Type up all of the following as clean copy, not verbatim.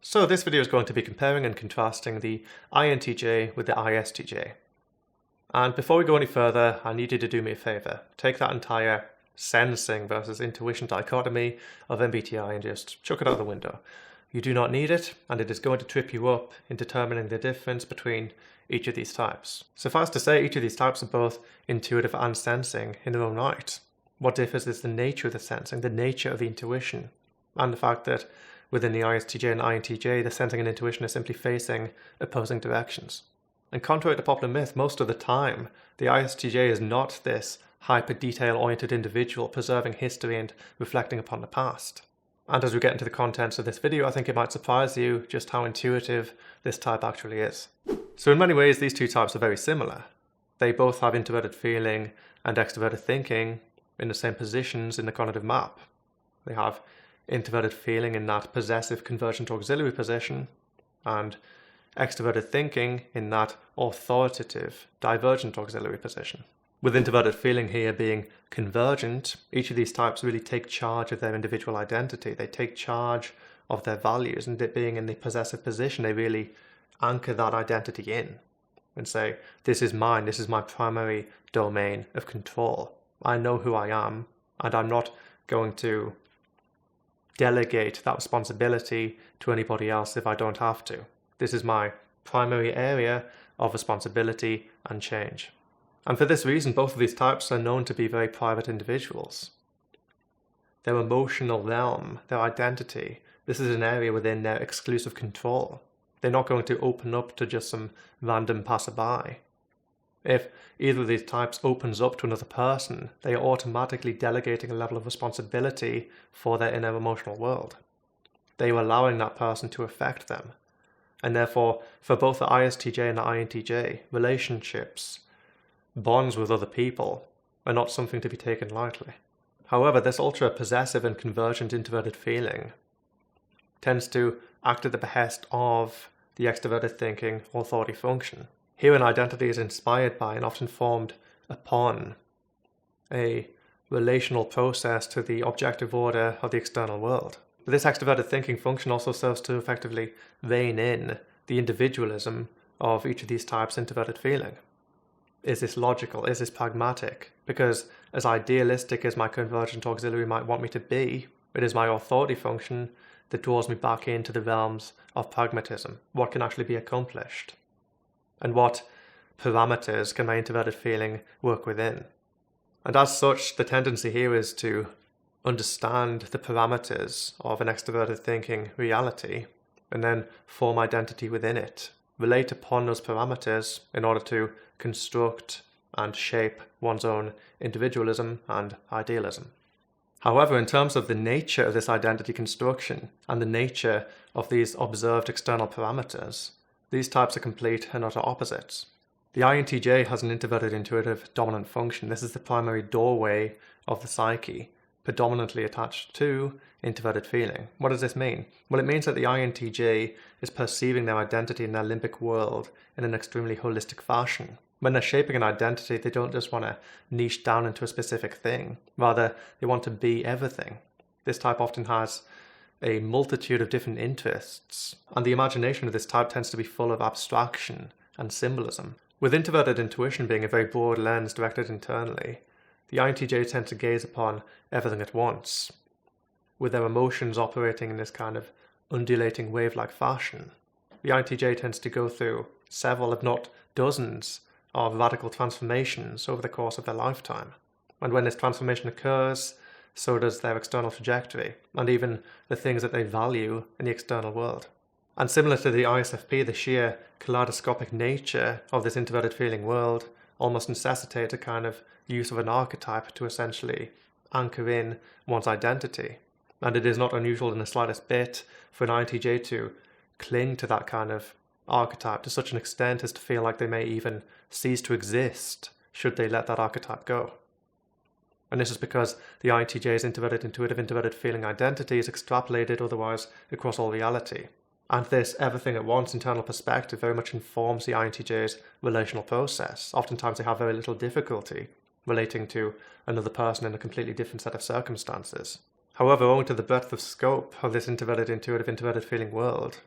So this video is going to be comparing and contrasting the INTJ with the ISTJ. And before we go any further, I need you to do me a favor. Take that entire sensing versus intuition dichotomy of MBTI and just chuck it out the window. You do not need it, and it is going to trip you up in determining the difference between each of these types. Suffice to say, each of these types are both intuitive and sensing in their own right. What differs is the nature of the sensing, the nature of the intuition, and the fact that within the ISTJ and INTJ, the sensing and intuition are simply facing opposing directions. And contrary to popular myth, most of the time, the ISTJ is not this hyper-detail-oriented individual preserving history and reflecting upon the past. And as we get into the contents of this video, I think it might surprise you just how intuitive this type actually is. So in many ways, these two types are very similar. They both have introverted feeling and extroverted thinking in the same positions in the cognitive map. They have introverted feeling in that possessive convergent auxiliary position, and extroverted thinking in that authoritative divergent auxiliary position. With introverted feeling here being convergent, each of these types really take charge of their individual identity. They take charge of their values, and it being in the possessive position, they really anchor that identity in and say, this is mine, this is my primary domain of control. I know who I am, and I'm not going to delegate that responsibility to anybody else if I don't have to. This is my primary area of responsibility and change. And for this reason, both of these types are known to be very private individuals. Their emotional realm, their identity, this is an area within their exclusive control. They're not going to open up to just some random passerby. If either of these types opens up to another person, they are automatically delegating a level of responsibility for their inner emotional world. They are allowing that person to affect them. And therefore, for both the ISTJ and the INTJ, relationships, bonds with other people, are not something to be taken lightly. However, this ultra-possessive and convergent introverted feeling tends to act at the behest of the extroverted thinking authority function. Here an identity is inspired by and often formed upon a relational process to the objective order of the external world. But this extroverted thinking function also serves to effectively rein in the individualism of each of these types' introverted feeling. Is this logical? Is this pragmatic? Because as idealistic as my convergent auxiliary might want me to be, it is my authority function that draws me back into the realms of pragmatism. What can actually be accomplished? And what parameters can my introverted feeling work within? And as such, the tendency here is to understand the parameters of an extroverted thinking reality and then form identity within it, relate upon those parameters in order to construct and shape one's own individualism and idealism. However, in terms of the nature of this identity construction and the nature of these observed external parameters, these types are complete and utter opposites. The INTJ has an introverted intuitive dominant function. This is the primary doorway of the psyche, predominantly attached to introverted feeling. What does this mean? Well, it means that the INTJ is perceiving their identity in their limbic world in an extremely holistic fashion. When they're shaping an identity, they don't just want to niche down into a specific thing. Rather, they want to be everything. This type often has a multitude of different interests, and the imagination of this type tends to be full of abstraction and symbolism. With introverted intuition being a very broad lens directed internally, the INTJ tends to gaze upon everything at once, with their emotions operating in this kind of undulating wave-like fashion. The INTJ tends to go through several, if not dozens, of radical transformations over the course of their lifetime. And when this transformation occurs, so does their external trajectory, and even the things that they value in the external world. And similar to the ISFP, the sheer kaleidoscopic nature of this introverted feeling world almost necessitates a kind of use of an archetype to essentially anchor in one's identity. And it is not unusual in the slightest bit for an INTJ to cling to that kind of archetype to such an extent as to feel like they may even cease to exist should they let that archetype go. And this is because the INTJ's introverted feeling identity is extrapolated otherwise across all reality. And this everything at once internal perspective very much informs the INTJ's relational process. Oftentimes they have very little difficulty relating to another person in a completely different set of circumstances. However, owing to the breadth of scope of this introverted feeling world,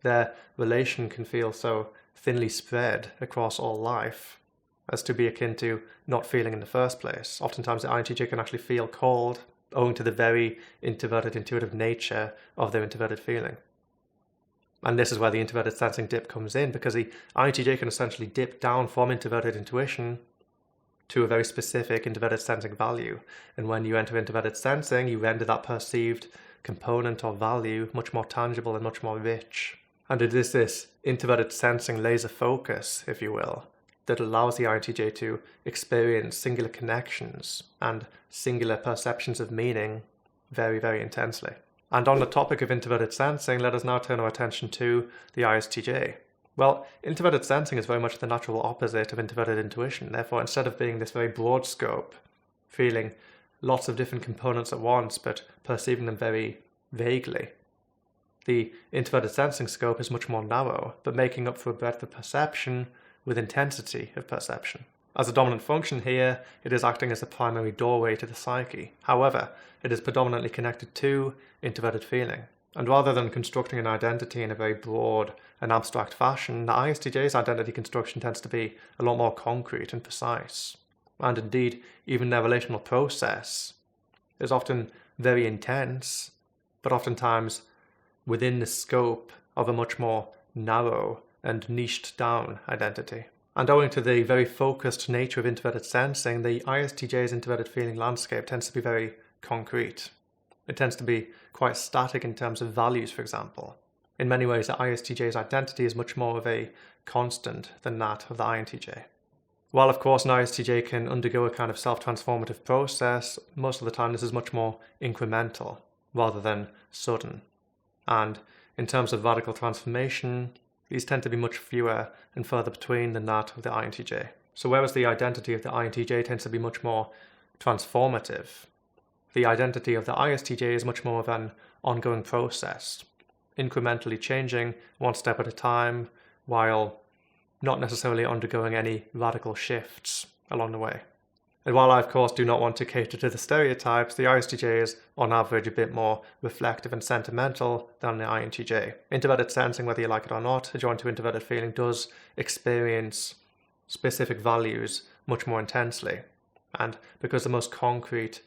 their relation can feel so thinly spread across all life as to be akin to not feeling in the first place. Oftentimes the INTJ can actually feel cold owing to the very introverted intuitive nature of their introverted feeling. And this is where the introverted sensing dip comes in, because the INTJ can essentially dip down from introverted intuition to a very specific introverted sensing value. And when you enter introverted sensing, you render that perceived component or value much more tangible and much more rich. And it is this introverted sensing laser focus, if you will, that allows the INTJ to experience singular connections and singular perceptions of meaning very, very intensely. And on the topic of introverted sensing, let us now turn our attention to the ISTJ. Well, introverted sensing is very much the natural opposite of introverted intuition. Therefore, instead of being this very broad scope, feeling lots of different components at once, but perceiving them very vaguely, the introverted sensing scope is much more narrow, but making up for a breadth of perception with intensity of perception. As a dominant function here, it is acting as the primary doorway to the psyche. However, it is predominantly connected to introverted feeling. And rather than constructing an identity in a very broad and abstract fashion, the ISTJ's identity construction tends to be a lot more concrete and precise. And indeed, even their relational process is often very intense, but oftentimes within the scope of a much more narrow and niched down identity. And owing to the very focused nature of introverted sensing, the ISTJ's introverted feeling landscape tends to be very concrete. It tends to be quite static in terms of values, for example. In many ways, the ISTJ's identity is much more of a constant than that of the INTJ. While, of course, an ISTJ can undergo a kind of self-transformative process, most of the time this is much more incremental rather than sudden. And in terms of radical transformation, these tend to be much fewer and further between than that of the INTJ. So whereas the identity of the INTJ tends to be much more transformative, the identity of the ISTJ is much more of an ongoing process, incrementally changing one step at a time, while not necessarily undergoing any radical shifts along the way. And while I, of course, do not want to cater to the stereotypes, the ISTJ is, on average, a bit more reflective and sentimental than the INTJ. Introverted sensing, whether you like it or not, adjoined to introverted feeling, does experience specific values much more intensely. And because the most concrete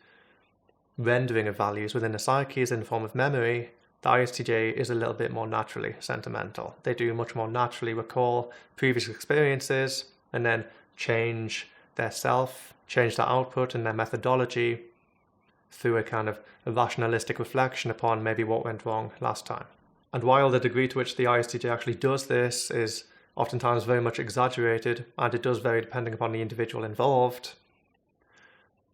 rendering of values within the psyche is in the form of memory, the ISTJ is a little bit more naturally sentimental. They do much more naturally recall previous experiences and then change their self, change their output and their methodology through a kind of a rationalistic reflection upon maybe what went wrong last time. And while the degree to which the ISTJ actually does this is oftentimes very much exaggerated, and it does vary depending upon the individual involved,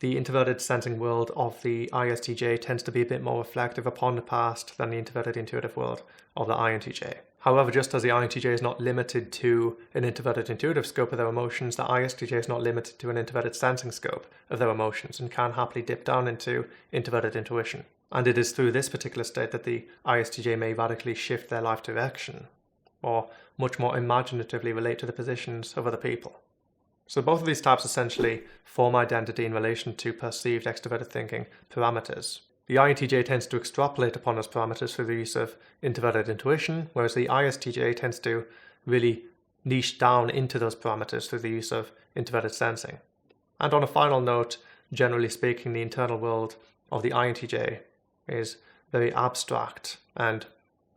the introverted sensing world of the ISTJ tends to be a bit more reflective upon the past than the introverted intuitive world of the INTJ. However, just as the INTJ is not limited to an introverted intuitive scope of their emotions, the ISTJ is not limited to an introverted sensing scope of their emotions and can happily dip down into introverted intuition. And it is through this particular state that the ISTJ may radically shift their life direction, or much more imaginatively relate to the positions of other people. So both of these types essentially form identity in relation to perceived extroverted thinking parameters. The INTJ tends to extrapolate upon those parameters through the use of introverted intuition, whereas the ISTJ tends to really niche down into those parameters through the use of introverted sensing. And on a final note, generally speaking, the internal world of the INTJ is very abstract and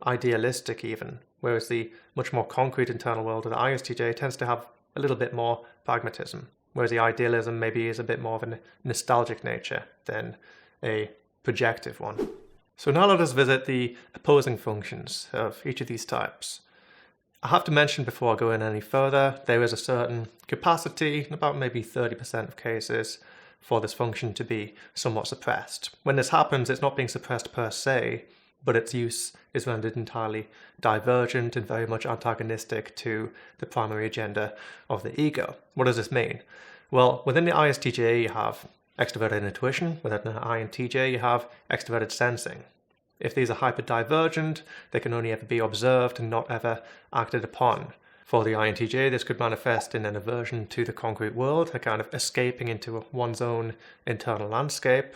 idealistic even, whereas the much more concrete internal world of the ISTJ tends to have a little bit more pragmatism, whereas the idealism maybe is a bit more of a nostalgic nature than a projective one. So now let us visit the opposing functions of each of these types. I have to mention before I go in any further, there is a certain capacity, in about maybe 30% of cases, for this function to be somewhat suppressed. When this happens, it's not being suppressed per se, but its use is rendered entirely divergent and very much antagonistic to the primary agenda of the ego. What does this mean? Well, within the ISTJ you have extroverted intuition, within the INTJ you have extroverted sensing. If these are hyperdivergent, they can only ever be observed and not ever acted upon. For the INTJ, this could manifest in an aversion to the concrete world, a kind of escaping into one's own internal landscape.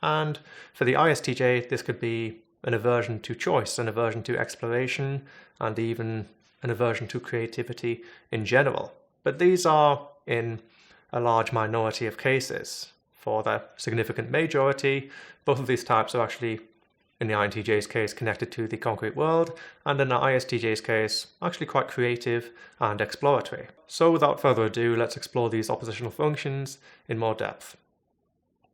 And for the ISTJ, this could be an aversion to choice, an aversion to exploration, and even an aversion to creativity in general. But these are in a large minority of cases. For the significant majority, both of these types are actually, in the INTJ's case, connected to the concrete world, and in the ISTJ's case, actually quite creative and exploratory. So without further ado, let's explore these oppositional functions in more depth.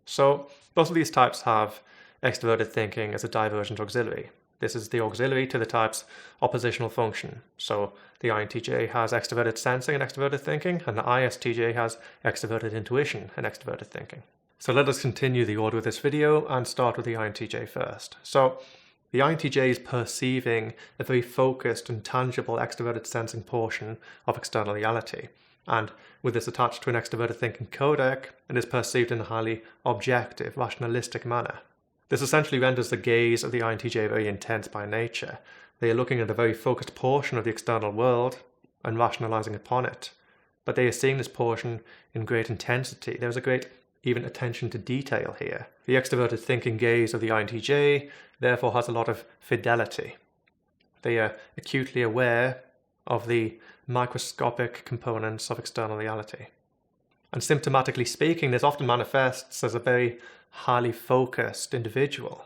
So both of these types have extroverted thinking as a divergent auxiliary. This is the auxiliary to the type's oppositional function. So the INTJ has extroverted sensing and extroverted thinking, and the ISTJ has extroverted intuition and extroverted thinking. So let us continue the order of this video and start with the INTJ first. So the INTJ is perceiving a very focused and tangible extroverted sensing portion of external reality. And with this attached to an extroverted thinking codec, it is perceived in a highly objective, rationalistic manner. This essentially renders the gaze of the INTJ very intense by nature. They are looking at a very focused portion of the external world and rationalizing upon it. But they are seeing this portion in great intensity. There is a great even attention to detail here. The extroverted thinking gaze of the INTJ therefore has a lot of fidelity. They are acutely aware of the microscopic components of external reality. And symptomatically speaking, this often manifests as a very highly focused individual.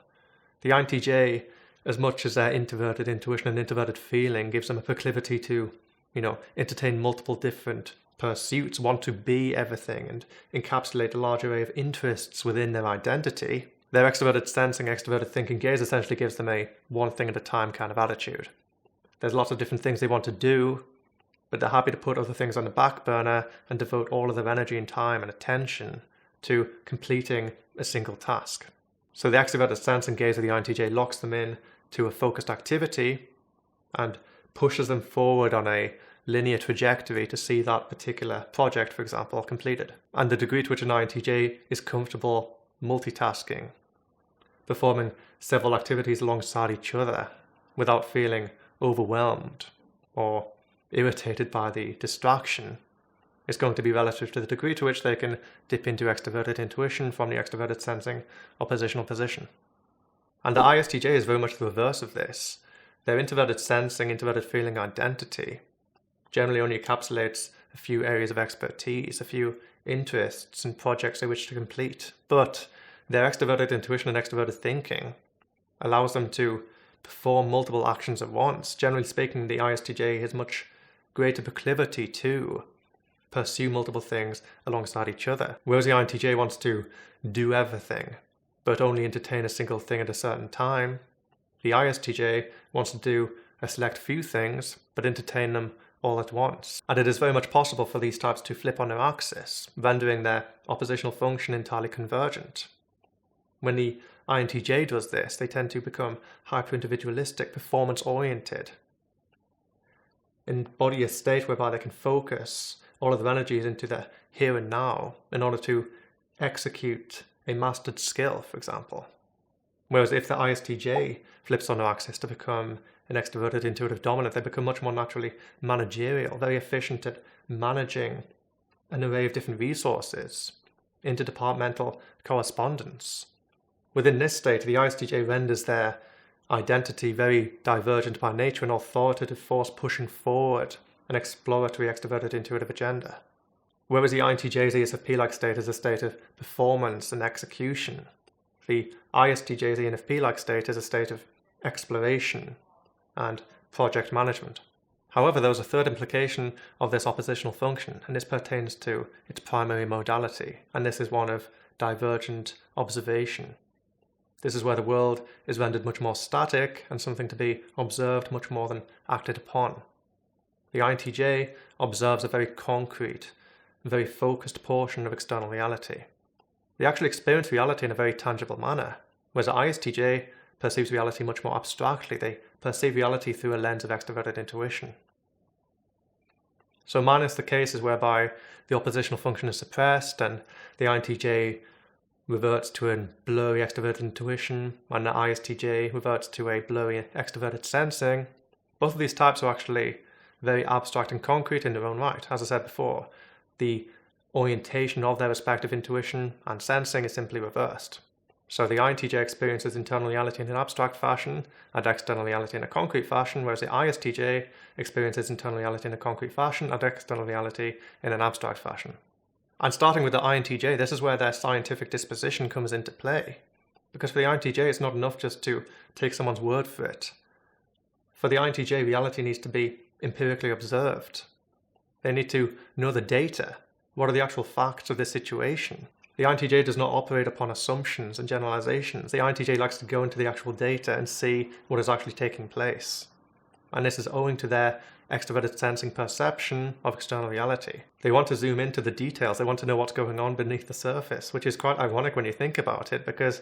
The INTJ, as much as their introverted intuition and introverted feeling gives them a proclivity to, entertain multiple different pursuits, want to be everything, and encapsulate a large array of interests within their identity, their extroverted sensing, extroverted thinking gaze essentially gives them a one thing at a time kind of attitude. There's lots of different things they want to do, but they're happy to put other things on the back burner and devote all of their energy and time and attention to completing a single task. So the extroverted sensing gaze of the INTJ locks them in to a focused activity and pushes them forward on a linear trajectory to see that particular project, for example, completed. And the degree to which an INTJ is comfortable multitasking, performing several activities alongside each other without feeling overwhelmed or irritated by the distraction, is going to be relative to the degree to which they can dip into extroverted intuition from the extroverted sensing oppositional position. And the ISTJ is very much the reverse of this. Their introverted sensing, introverted feeling identity generally only encapsulates a few areas of expertise, a few interests and projects they wish to complete. But their extroverted intuition and extroverted thinking allows them to perform multiple actions at once. Generally speaking, the ISTJ has much greater proclivity to pursue multiple things alongside each other, whereas the INTJ wants to do everything, but only entertain a single thing at a certain time. The ISTJ wants to do a select few things, but entertain them all at once. And it is very much possible for these types to flip on their axis, rendering their oppositional function entirely convergent. When the INTJ does this, they tend to become hyper-individualistic, performance-oriented, embody a state whereby they can focus all of their energies into the here and now in order to execute a mastered skill, for example. Whereas if the ISTJ flips on their axis to become an extroverted intuitive dominant, they become much more naturally managerial, very efficient at managing an array of different resources, interdepartmental correspondence. Within this state, the ISTJ renders their identity very divergent by nature, an authoritative force pushing forward an exploratory extroverted intuitive agenda. Whereas the INTJ's ESFP-like state is a state of performance and execution. The ISTJ's ENFP-like state is a state of exploration and project management. However, there is a third implication of this oppositional function, and this pertains to its primary modality, and this is one of divergent observation. This is where the world is rendered much more static and something to be observed much more than acted upon. The INTJ observes a very concrete, very focused portion of external reality. They actually experience reality in a very tangible manner, whereas the ISTJ perceives reality much more abstractly. They perceive reality through a lens of extroverted intuition. So minus the cases whereby the oppositional function is suppressed and the INTJ reverts to a blurry extroverted intuition and the ISTJ reverts to a blurry extroverted sensing, both of these types are actually very abstract and concrete in their own right. As I said before, the orientation of their respective intuition and sensing is simply reversed. So the INTJ experiences internal reality in an abstract fashion and external reality in a concrete fashion, whereas the ISTJ experiences internal reality in a concrete fashion and external reality in an abstract fashion. And starting with the INTJ, this is where their scientific disposition comes into play. Because for the INTJ, it's not enough just to take someone's word for it. For the INTJ, reality needs to be empirically observed. They need to know the data. What are the actual facts of this situation? The INTJ does not operate upon assumptions and generalizations. The INTJ likes to go into the actual data and see what is actually taking place. And this is owing to their extroverted sensing perception of external reality. They want to zoom into the details. They want to know what's going on beneath the surface, which is quite ironic when you think about it, because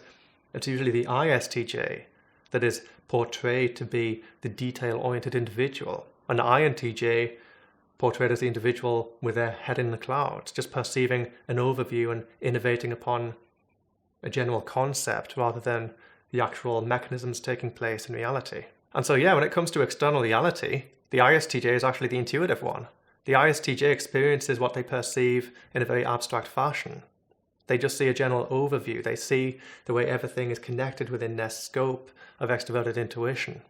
it's usually the ISTJ that is portrayed to be the detail-oriented individual, and the INTJ portrayed as the individual with their head in the clouds, just perceiving an overview and innovating upon a general concept rather than the actual mechanisms taking place in reality. And so yeah, when it comes to external reality, the ISTJ is actually the intuitive one. The ISTJ experiences what they perceive in a very abstract fashion. They just see a general overview. They see the way everything is connected within their scope of extroverted intuition.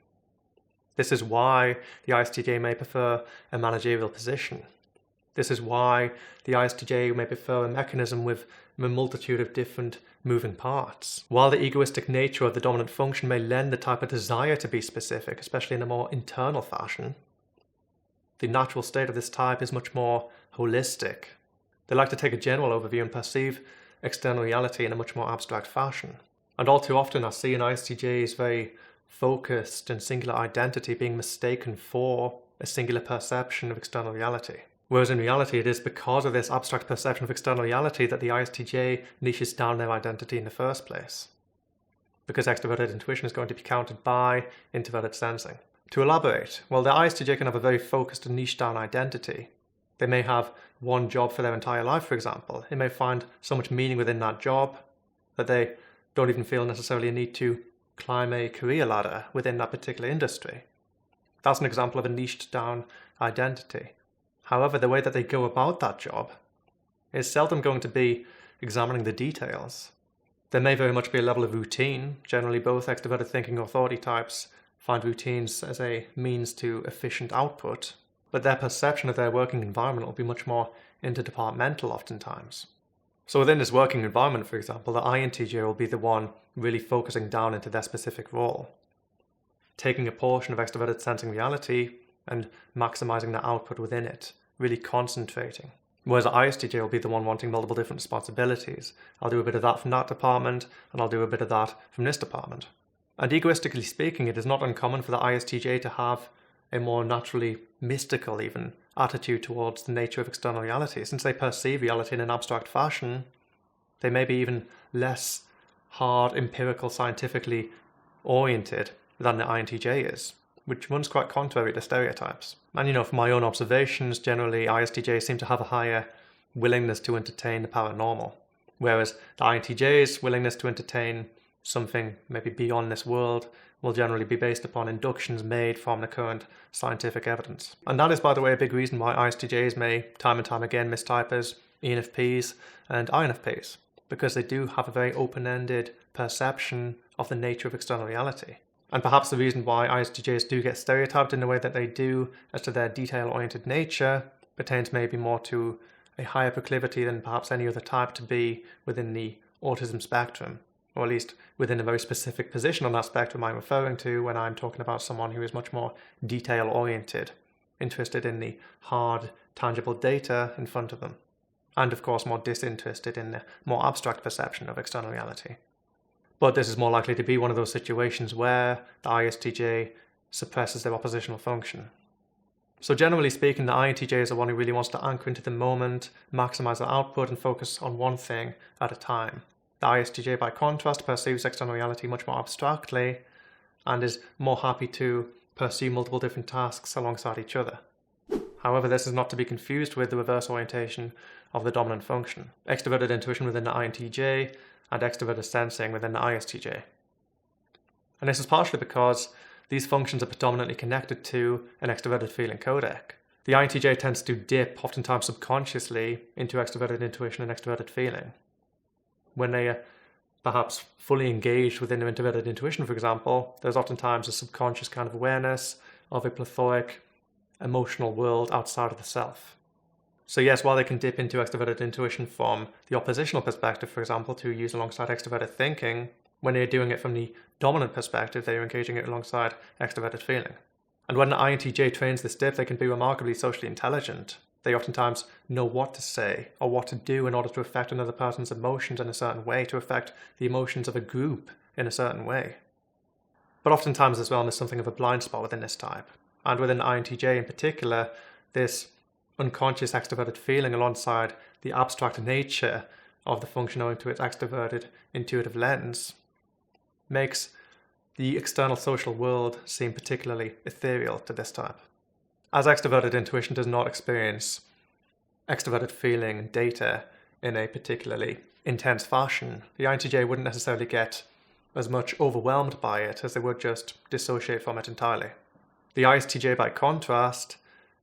This is why the ISTJ may prefer a managerial position. This is why the ISTJ may prefer a mechanism with a multitude of different moving parts. While the egoistic nature of the dominant function may lend the type of desire to be specific, especially in a more internal fashion, the natural state of this type is much more holistic. They like to take a general overview and perceive external reality in a much more abstract fashion. And all too often I see an ISTJ's very focused and singular identity being mistaken for a singular perception of external reality. Whereas in reality it is because of this abstract perception of external reality that the ISTJ niches down their identity in the first place. Because extroverted intuition is going to be countered by introverted sensing. To elaborate, well, the ISTJ can have a very focused and niche down identity. They may have one job for their entire life, for example. They may find so much meaning within that job that they don't even feel necessarily a need to climb a career ladder within that particular industry. That's an example of a niched down identity. However, the way that they go about that job is seldom going to be examining the details. There may very much be a level of routine. Generally, both extroverted thinking authority types find routines as a means to efficient output, but their perception of their working environment will be much more interdepartmental oftentimes. So within this working environment, for example, the INTJ will be the one really focusing down into their specific role, taking a portion of extroverted sensing reality and maximizing the output within it, really concentrating. Whereas the ISTJ will be the one wanting multiple different responsibilities. I'll do a bit of that from that department, and I'll do a bit of that from this department. And egoistically speaking, it is not uncommon for the ISTJ to have a more naturally mystical even attitude towards the nature of external reality. Since they perceive reality in an abstract fashion, they may be even less hard, empirical, scientifically oriented than the INTJ is, which runs quite contrary to stereotypes. And from my own observations, generally ISTJs seem to have a higher willingness to entertain the paranormal, whereas the INTJ's willingness to entertain something maybe beyond this world will generally be based upon inductions made from the current scientific evidence. And that is, by the way, a big reason why ISTJs may time and time again mistype as ENFPs and INFPs, because they do have a very open-ended perception of the nature of external reality. And perhaps the reason why ISTJs do get stereotyped in the way that they do as to their detail-oriented nature pertains maybe more to a higher proclivity than perhaps any other type to be within the autism spectrum, or at least within a very specific position on that spectrum I'm referring to when I'm talking about someone who is much more detail-oriented, interested in the hard, tangible data in front of them, and of course more disinterested in the more abstract perception of external reality. But this is more likely to be one of those situations where the ISTJ suppresses their oppositional function. So generally speaking, the INTJ is the one who really wants to anchor into the moment, maximize their output, and focus on one thing at a time. The ISTJ, by contrast, perceives external reality much more abstractly and is more happy to pursue multiple different tasks alongside each other. However, this is not to be confused with the reverse orientation of the dominant function, extroverted intuition within the INTJ and extroverted sensing within the ISTJ. And this is partially because these functions are predominantly connected to an extroverted feeling codec. The INTJ tends to dip, oftentimes subconsciously, into extroverted intuition and extroverted feeling. When they perhaps fully engaged within their introverted intuition, for example, there's oftentimes a subconscious kind of awareness of a plethoric emotional world outside of the self. So yes, while they can dip into extroverted intuition from the oppositional perspective, for example, to use alongside extroverted thinking, when they're doing it from the dominant perspective, they're engaging it alongside extroverted feeling. And when the INTJ trains this dip, they can be remarkably socially intelligent. They oftentimes know what to say or what to do in order to affect another person's emotions in a certain way, to affect the emotions of a group in a certain way. But oftentimes as well, there's something of a blind spot within this type. And within INTJ in particular, this unconscious extroverted feeling alongside the abstract nature of the function owing to its extroverted intuitive lens makes the external social world seem particularly ethereal to this type. As extroverted intuition does not experience extroverted feeling and data in a particularly intense fashion, the INTJ wouldn't necessarily get as much overwhelmed by it as they would just dissociate from it entirely. The ISTJ, by contrast,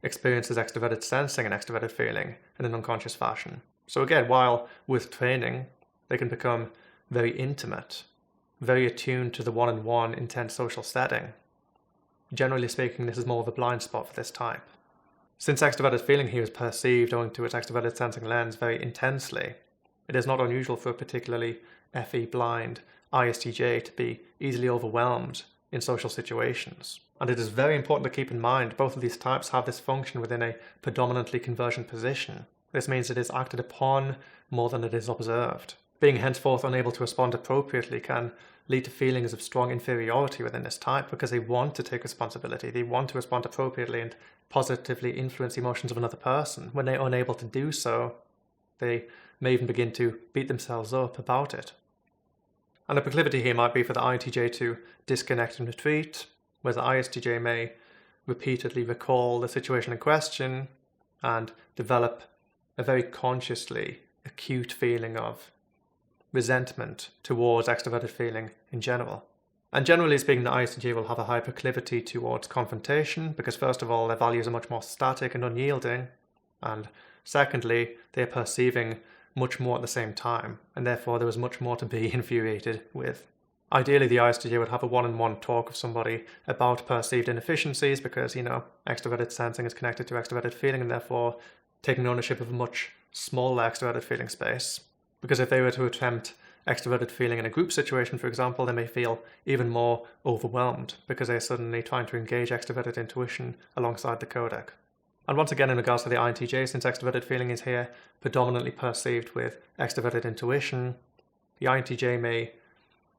experiences extroverted sensing and extroverted feeling in an unconscious fashion. So again, while with training, they can become very intimate, very attuned to the one-on-one intense social setting. Generally speaking, this is more of a blind spot for this type. Since extroverted feeling here is perceived owing to its extroverted sensing lens very intensely, it is not unusual for a particularly FE blind ISTJ to be easily overwhelmed in social situations. And it is very important to keep in mind both of these types have this function within a predominantly convergent position. This means it is acted upon more than it is observed. Being henceforth unable to respond appropriately can lead to feelings of strong inferiority within this type because they want to take responsibility, they want to respond appropriately and positively influence the emotions of another person. When they're unable to do so, they may even begin to beat themselves up about it. And a proclivity here might be for the INTJ to disconnect and retreat, where the ISTJ may repeatedly recall the situation in question and develop a very consciously acute feeling of resentment towards extroverted feeling in general. And generally speaking, the ISTJ will have a high proclivity towards confrontation because first of all, their values are much more static and unyielding, and secondly, they are perceiving much more at the same time, and therefore there is much more to be infuriated with. Ideally, the ISTJ would have a one-on-one talk with somebody about perceived inefficiencies because, extroverted sensing is connected to extroverted feeling and therefore taking ownership of a much smaller extroverted feeling space. Because if they were to attempt extroverted feeling in a group situation, for example, they may feel even more overwhelmed because they're suddenly trying to engage extroverted intuition alongside the codec. And once again, in regards to the INTJ, since extroverted feeling is here predominantly perceived with extroverted intuition, the INTJ may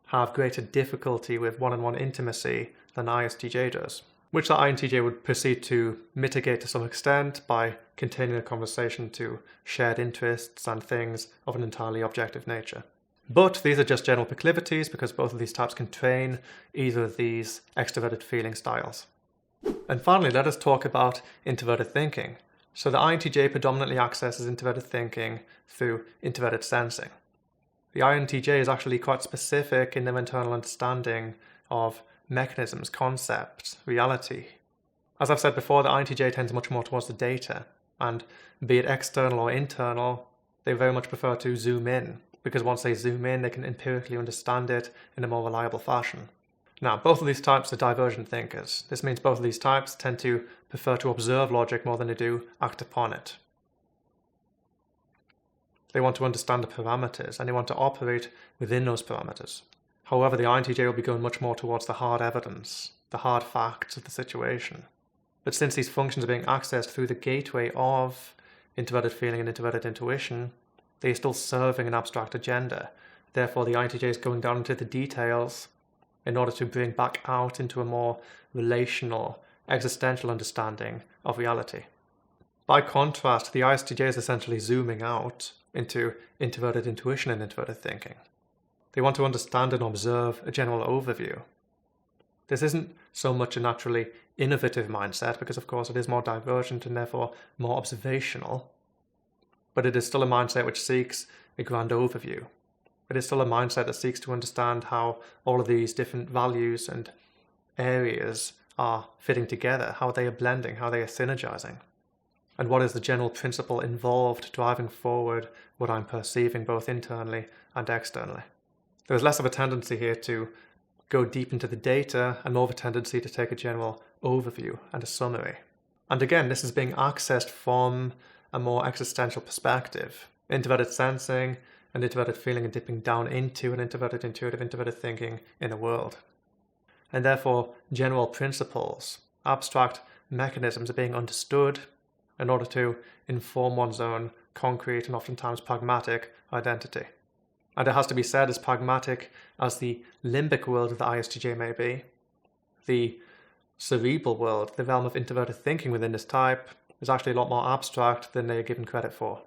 have greater difficulty with one-on-one intimacy than ISTJ does, which the INTJ would proceed to mitigate to some extent by containing the conversation to shared interests and things of an entirely objective nature. But these are just general proclivities because both of these types can train either of these extroverted feeling styles. And finally, let us talk about introverted thinking. So the INTJ predominantly accesses introverted thinking through introverted sensing. The INTJ is actually quite specific in their internal understanding of mechanisms, concepts, reality. As I've said before, the INTJ tends much more towards the data, and be it external or internal, they very much prefer to zoom in, because once they zoom in, they can empirically understand it in a more reliable fashion. Now, both of these types are divergent thinkers. This means both of these types tend to prefer to observe logic more than they do act upon it. They want to understand the parameters, and they want to operate within those parameters. However, the INTJ will be going much more towards the hard evidence, the hard facts of the situation. But since these functions are being accessed through the gateway of introverted feeling and introverted intuition, they're still serving an abstract agenda. Therefore, the INTJ is going down into the details in order to bring back out into a more relational, existential understanding of reality. By contrast, the ISTJ is essentially zooming out into introverted intuition and introverted thinking. They want to understand and observe a general overview. This isn't so much a naturally innovative mindset because, of course, it is more divergent and therefore more observational, but it is still a mindset which seeks a grand overview. It is still a mindset that seeks to understand how all of these different values and areas are fitting together, how they are blending, how they are synergizing, and what is the general principle involved driving forward what I'm perceiving both internally and externally. There's less of a tendency here to go deep into the data and more of a tendency to take a general overview and a summary. And again, this is being accessed from a more existential perspective. Introverted sensing and introverted feeling and dipping down into an introverted intuitive, introverted thinking in the world. And therefore, general principles, abstract mechanisms are being understood in order to inform one's own concrete and oftentimes pragmatic identity. And it has to be said, as pragmatic as the limbic world of the ISTJ may be, the cerebral world, the realm of introverted thinking within this type, is actually a lot more abstract than they are given credit for.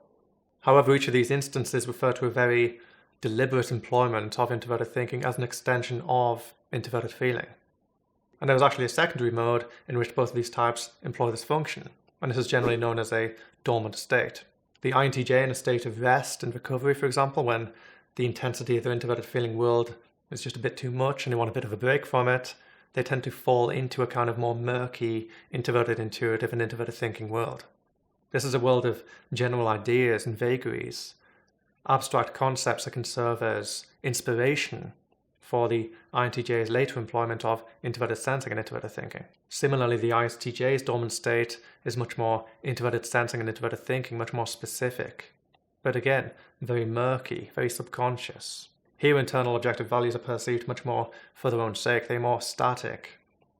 However, each of these instances refer to a very deliberate employment of introverted thinking as an extension of introverted feeling. And there is actually a secondary mode in which both of these types employ this function, and this is generally known as a dormant state. The INTJ in a state of rest and recovery, for example, when the intensity of their introverted feeling world is just a bit too much and they want a bit of a break from it, they tend to fall into a kind of more murky, introverted intuitive and introverted thinking world. This is a world of general ideas and vagaries, abstract concepts that can serve as inspiration for the INTJ's later employment of introverted sensing and introverted thinking. Similarly, the ISTJ's dormant state is much more introverted sensing and introverted thinking, much more specific. But again, very murky, very subconscious. Here, internal objective values are perceived much more for their own sake. They're more static.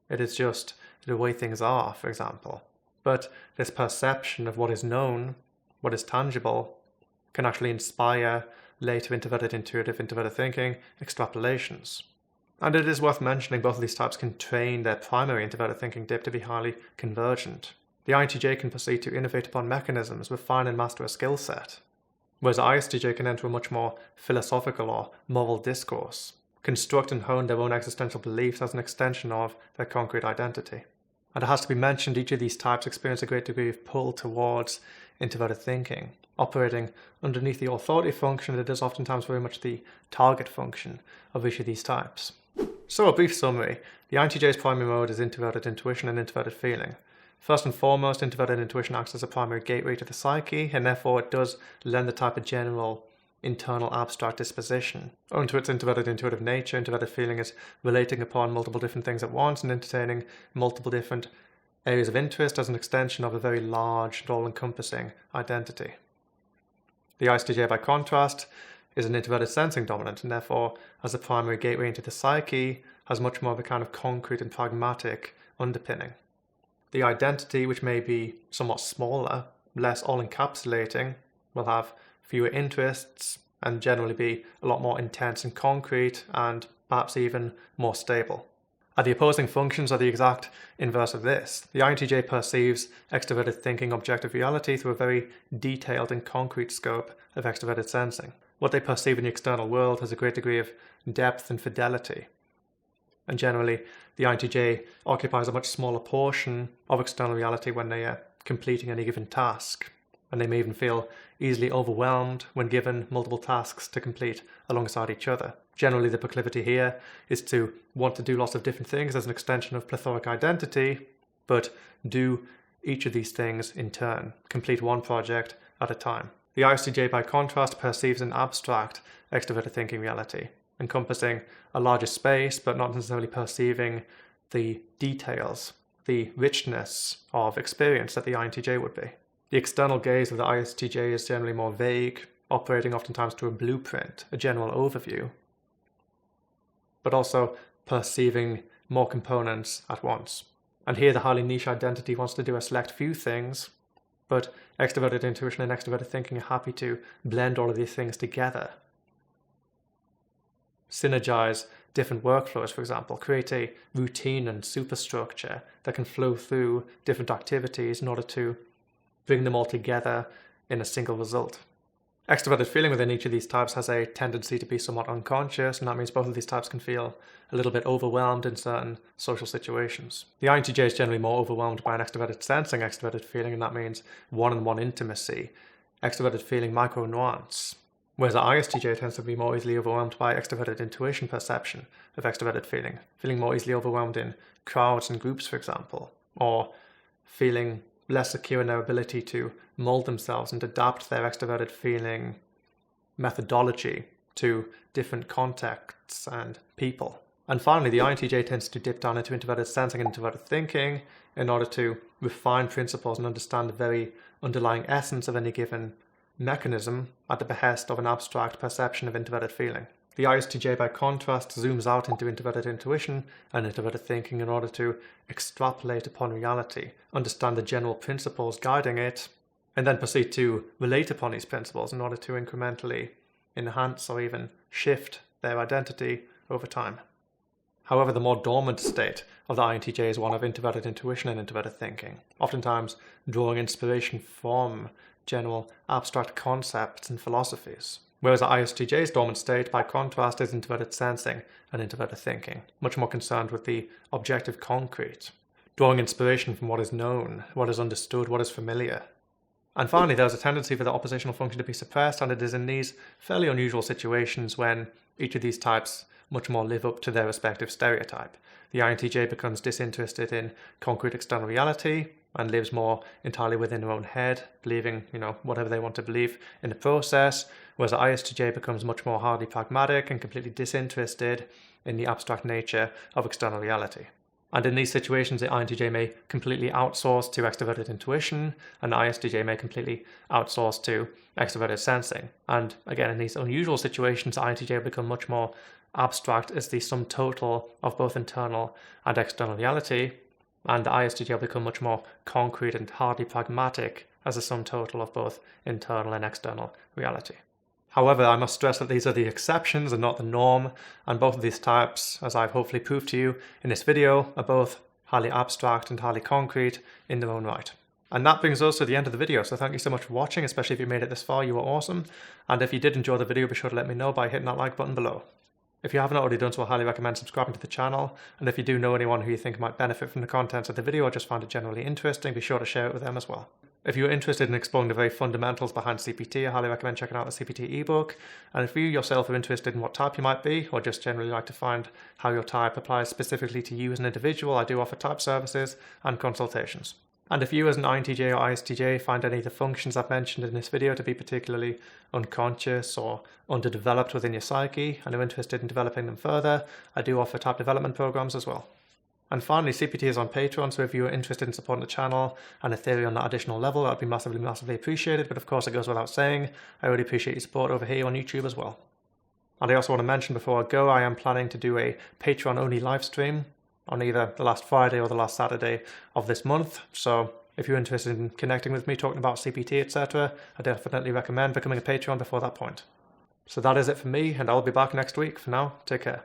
It is just the way things are, for example. But this perception of what is known, what is tangible, can actually inspire later introverted intuitive, introverted thinking extrapolations. And it is worth mentioning both of these types can train their primary introverted thinking dip to be highly convergent. The INTJ can proceed to innovate upon mechanisms, refine and master a skill set, whereas the ISTJ can enter a much more philosophical or moral discourse, construct and hone their own existential beliefs as an extension of their concrete identity. And it has to be mentioned, each of these types experience a great degree of pull towards introverted thinking. Operating underneath the authority function, it is oftentimes very much the target function of each of these types. So a brief summary. The INTJ's primary mode is introverted intuition and introverted feeling. First and foremost, introverted intuition acts as a primary gateway to the psyche, and therefore it does lend the type of general internal abstract disposition. Owing to its introverted intuitive nature, introverted feeling is relating upon multiple different things at once and entertaining multiple different areas of interest as an extension of a very large and all-encompassing identity. The ISTJ, by contrast, is an introverted sensing dominant, and therefore, as a primary gateway into the psyche, has much more of a kind of concrete and pragmatic underpinning. The identity, which may be somewhat smaller, less all-encapsulating, will have fewer interests and generally be a lot more intense and concrete and perhaps even more stable. And the opposing functions are the exact inverse of this. The INTJ perceives extroverted thinking objective reality through a very detailed and concrete scope of extroverted sensing. What they perceive in the external world has a great degree of depth and fidelity. And generally, the INTJ occupies a much smaller portion of external reality when they are completing any given task. And they may even feel easily overwhelmed when given multiple tasks to complete alongside each other. Generally, the proclivity here is to want to do lots of different things as an extension of plethoric identity, but do each of these things in turn, complete one project at a time. The ISTJ, by contrast, perceives an abstract extroverted thinking reality, encompassing a larger space, but not necessarily perceiving the details, the richness of experience that the INTJ would be. The external gaze of the ISTJ is generally more vague, operating oftentimes to a blueprint, a general overview, but also perceiving more components at once. And here the highly niche identity wants to do a select few things, but extroverted intuition and extroverted thinking are happy to blend all of these things together. Synergize different workflows, for example, create a routine and superstructure that can flow through different activities in order to bring them all together in a single result. Extroverted feeling within each of these types has a tendency to be somewhat unconscious, and that means both of these types can feel a little bit overwhelmed in certain social situations. The INTJ is generally more overwhelmed by an extroverted sensing extroverted feeling, and that means one-on-one intimacy, extroverted feeling micro-nuance, whereas the ISTJ tends to be more easily overwhelmed by extroverted intuition perception of extroverted feeling, feeling more easily overwhelmed in crowds and groups, for example, or feeling less secure in their ability to mold themselves and adapt their extroverted feeling methodology to different contexts and people. And finally, the INTJ tends to dip down into introverted sensing and introverted thinking in order to refine principles and understand the very underlying essence of any given mechanism at the behest of an abstract perception of introverted feeling. The ISTJ, by contrast, zooms out into introverted intuition and introverted thinking in order to extrapolate upon reality, understand the general principles guiding it, and then proceed to relate upon these principles in order to incrementally enhance or even shift their identity over time. However, the more dormant state of the INTJ is one of introverted intuition and introverted thinking, oftentimes drawing inspiration from general abstract concepts and philosophies. Whereas the ISTJ's dormant state, by contrast, is introverted sensing and introverted thinking, much more concerned with the objective concrete, drawing inspiration from what is known, what is understood, what is familiar. And finally, there's a tendency for the oppositional function to be suppressed, and it is in these fairly unusual situations when each of these types much more live up to their respective stereotype. The INTJ becomes disinterested in concrete external reality and lives more entirely within their own head, believing, whatever they want to believe in the process, whereas the ISTJ becomes much more hardly pragmatic and completely disinterested in the abstract nature of external reality. And in these situations, the INTJ may completely outsource to extroverted intuition, and the ISTJ may completely outsource to extroverted sensing. And again, in these unusual situations, the INTJ will become much more abstract as the sum total of both internal and external reality, and the ISTJ will become much more concrete and hardly pragmatic as a sum total of both internal and external reality. However, I must stress that these are the exceptions and not the norm, and both of these types, as I've hopefully proved to you in this video, are both highly abstract and highly concrete in their own right. And that brings us to the end of the video, so thank you so much for watching, especially if you made it this far, you were awesome. And if you did enjoy the video, be sure to let me know by hitting that like button below. If you haven't already done so, I highly recommend subscribing to the channel, and if you do know anyone who you think might benefit from the contents of the video or just find it generally interesting, be sure to share it with them as well. If you're interested in exploring the very fundamentals behind CPT, I highly recommend checking out the CPT ebook. And if you yourself are interested in what type you might be, or just generally like to find how your type applies specifically to you as an individual, I do offer type services and consultations. And if you as an INTJ or ISTJ find any of the functions I've mentioned in this video to be particularly unconscious or underdeveloped within your psyche and are interested in developing them further, I do offer type development programs as well. And finally, CPT is on Patreon, so if you are interested in supporting the channel and a theory on that additional level, that would be massively appreciated. But of course, it goes without saying, I really appreciate your support over here on YouTube as well. And I also want to mention before I go, I am planning to do a Patreon-only live stream on either the last Friday or the last Saturday of this month. So if you're interested in connecting with me, talking about CPT, etc., I definitely recommend becoming a Patreon before that point. So that is it for me, and I'll be back next week. For now, take care.